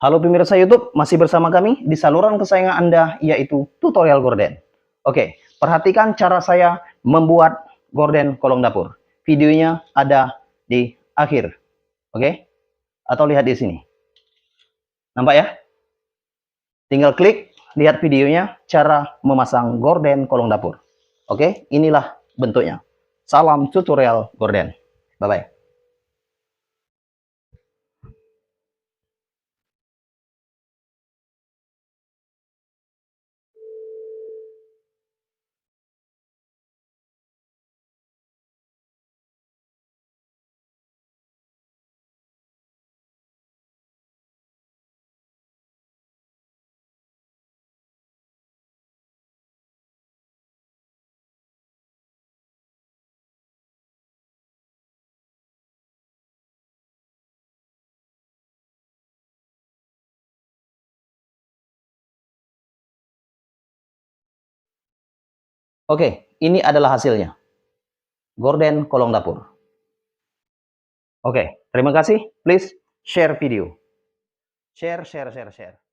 Halo pemirsa YouTube, masih bersama kami di saluran kesayangan Anda, yaitu tutorial gorden. Oke, perhatikan cara saya membuat gorden kolong dapur. Videonya ada di akhir. Oke, atau lihat di sini. Nampak ya? Tinggal klik, lihat videonya, cara memasang gorden kolong dapur. Oke, inilah bentuknya. Salam tutorial gorden. Bye-bye. Oke, ini adalah hasilnya. Gorden kolong dapur. Oke, terima kasih. Please share video. Share.